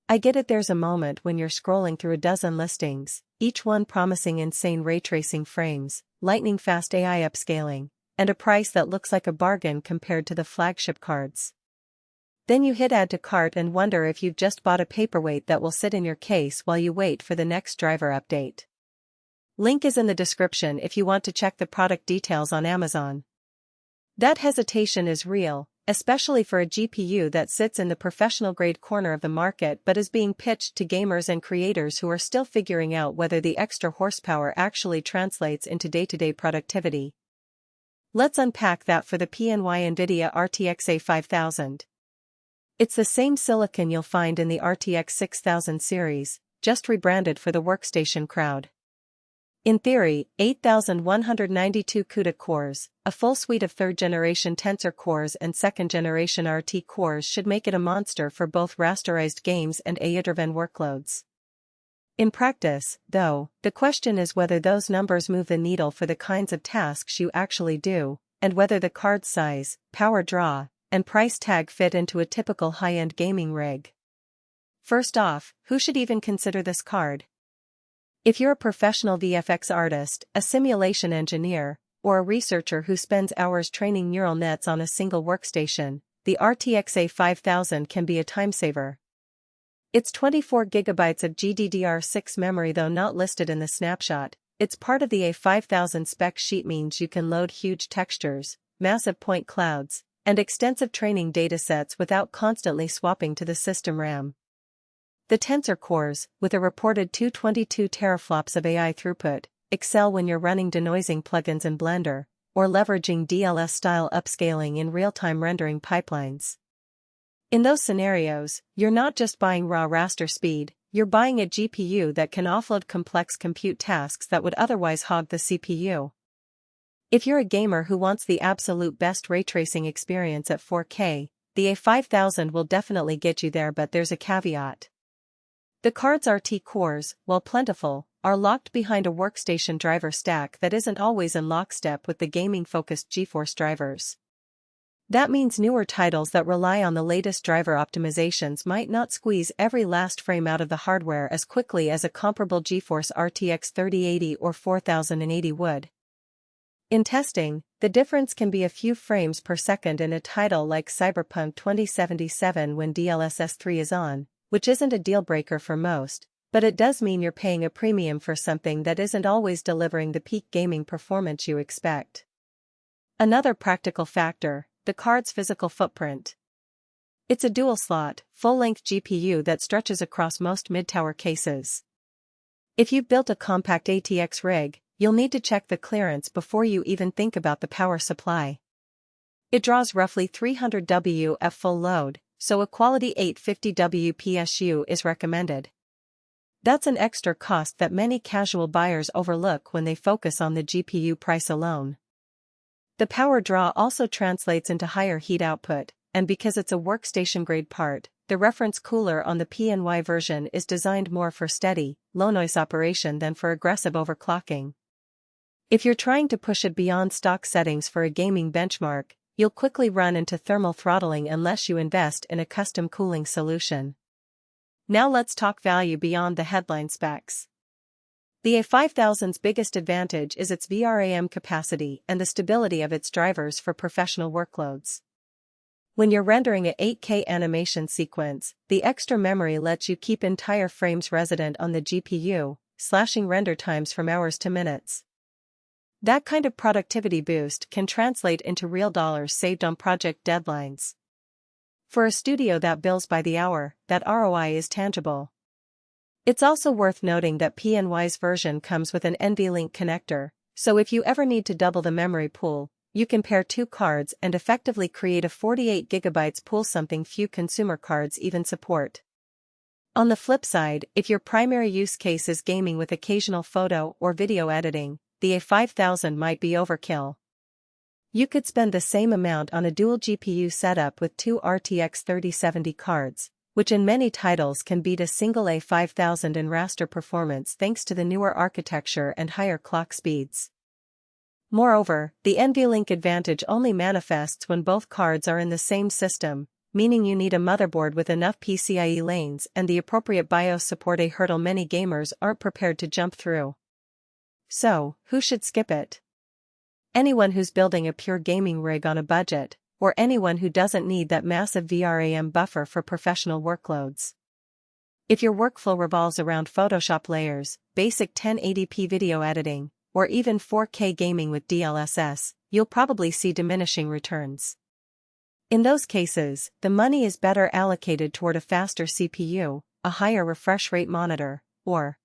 I get it, there's a moment when you're scrolling through a dozen listings, each one promising insane ray tracing frames, lightning-fast AI upscaling, and a price that looks like a bargain compared to the flagship cards. Then you hit add to cart and wonder if you've just bought a paperweight that will sit in your case while you wait for the next driver update. Link is in the description if you want to check the product details on Amazon. That hesitation is real, especially for a GPU that sits in the professional-grade corner of the market but is being pitched to gamers and creators who are still figuring out whether the extra horsepower actually translates into day-to-day productivity. Let's unpack that for the PNY NVIDIA RTX A5000. It's the same silicon you'll find in the RTX 6000 series, just rebranded for the workstation crowd. In theory, 8,192 CUDA cores, a full suite of third-generation Tensor cores and second-generation RT cores should make it a monster for both rasterized games and AI-driven workloads. In practice, though, the question is whether those numbers move the needle for the kinds of tasks you actually do, and whether the card size, power draw, and price tag fit into a typical high-end gaming rig. First off, who should even consider this card? If you're a professional VFX artist, a simulation engineer, or a researcher who spends hours training neural nets on a single workstation, the RTX A5000 can be a time-saver. It's 24 GB of GDDR6 memory, though not listed in the snapshot. It's part of the A5000 spec sheet, means you can load huge textures, massive point clouds, and extensive training datasets without constantly swapping to the system RAM. The Tensor cores, with a reported 222 teraflops of AI throughput, excel when you're running denoising plugins in Blender, or leveraging DLS-style upscaling in real-time rendering pipelines. In those scenarios, you're not just buying raw raster speed, you're buying a GPU that can offload complex compute tasks that would otherwise hog the CPU. If you're a gamer who wants the absolute best ray tracing experience at 4K, the A5000 will definitely get you there, but there's a caveat. The card's RT cores, while plentiful, are locked behind a workstation driver stack that isn't always in lockstep with the gaming-focused GeForce drivers. That means newer titles that rely on the latest driver optimizations might not squeeze every last frame out of the hardware as quickly as a comparable GeForce RTX 3080 or 4080 would. In testing, the difference can be a few frames per second in a title like Cyberpunk 2077 when DLSS 3 is on, which isn't a deal-breaker for most, but it does mean you're paying a premium for something that isn't always delivering the peak gaming performance you expect. Another practical factor, the card's physical footprint. It's a dual-slot, full-length GPU that stretches across most mid-tower cases. If you've built a compact ATX rig, you'll need to check the clearance before you even think about the power supply. It draws roughly 300 W at full load, so a quality 850W PSU is recommended. That's an extra cost that many casual buyers overlook when they focus on the GPU price alone. The power draw also translates into higher heat output, and because it's a workstation-grade part, the reference cooler on the PNY version is designed more for steady, low-noise operation than for aggressive overclocking. If you're trying to push it beyond stock settings for a gaming benchmark, you'll quickly run into thermal throttling unless you invest in a custom cooling solution. Now let's talk value beyond the headline specs. The A5000's biggest advantage is its VRAM capacity and the stability of its drivers for professional workloads. When you're rendering a 8K animation sequence, the extra memory lets you keep entire frames resident on the GPU, slashing render times from hours to minutes. That kind of productivity boost can translate into real dollars saved on project deadlines. For a studio that bills by the hour, that ROI is tangible. It's also worth noting that PNY's version comes with an NVLink connector, so if you ever need to double the memory pool, you can pair two cards and effectively create a 48 GB pool, something few consumer cards even support. On the flip side, if your primary use case is gaming with occasional photo or video editing, the A5000 might be overkill. You could spend the same amount on a dual GPU setup with two RTX 3070 cards, which in many titles can beat a single A5000 in raster performance thanks to the newer architecture and higher clock speeds. Moreover, the NVLink advantage only manifests when both cards are in the same system, meaning you need a motherboard with enough PCIe lanes and the appropriate BIOS support, a hurdle many gamers aren't prepared to jump through. So, who should skip it? Anyone who's building a pure gaming rig on a budget, or anyone who doesn't need that massive VRAM buffer for professional workloads. If your workflow revolves around Photoshop layers, basic 1080p video editing, or even 4K gaming with DLSS, you'll probably see diminishing returns. In those cases, the money is better allocated toward a faster CPU, a higher refresh rate monitor, or